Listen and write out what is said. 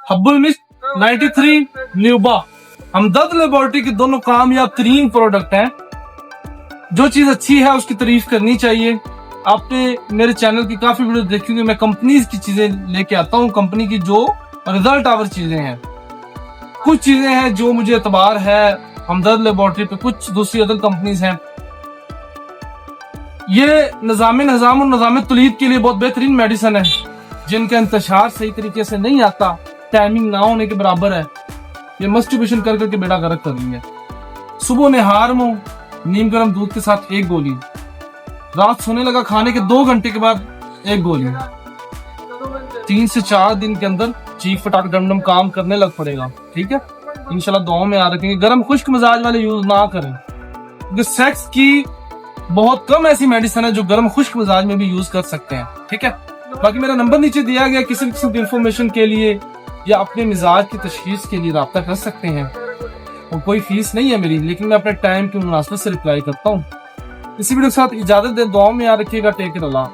हब्बुल mist 93, न्यूबा, हमदर्द laboratory के दोनों कामयाब तरीन प्रोडक्ट हैं। जो चीज अच्छी है उसकी तारीफ करनी चाहिए। आपने मेरे चैनल की काफी वीडियो देखी होंगी, मैं कंपनीज की चीजें लेके आता हूँ, कंपनी की जो रिजल्ट आवर चीजें हैं। कुछ चीजें हैं जो मुझे एतबार है हमदर्द लेबोरेटरी पे, कुछ दूसरी अदर कंपनीज हैं। ये निजाम तलीद के लिए बहुत बेहतरीन मेडिसिन है, जिनका इंतशार सही तरीके से नहीं आता, टाइमिंग ना होने के बराबर है। ये मस्टिब्यूशन कर करके बेड़ा गर्क कर रही है। सुबह निहार मुंह नीम गर्म दूध के साथ 1 गोली, रात सोने लगा खाने के 2 घंटे के बाद 1 गोली, 3 से 4 दिन के अंदर चीख फटाक डमडम काम करने लग पड़ेगा। ठीक है, इंशाल्लाह दुआओं में याद रखेंगे। गर्म खुश्क मिजाज वाले यूज ना करें, क्योंकि सेक्स की बहुत कम ऐसी मेडिसिन है जो गर्म खुश्क मिजाज में भी यूज कर सकते हैं। ठीक है, बाकी मेरा नंबर नीचे दिया गया, किसी किस्म की इंफॉर्मेशन के लिए या अपने मिजाज की तशखीस के लिए रब्ता कर सकते हैं। और कोई फीस नहीं है मेरी, लेकिन मैं अपने टाइम की मुनासिबत से रिप्लाई करता हूँ। इसी वीडियो के साथ इजाजत दे, दुआओं में याद रखिएगा। टेक केयर, अल्लाह।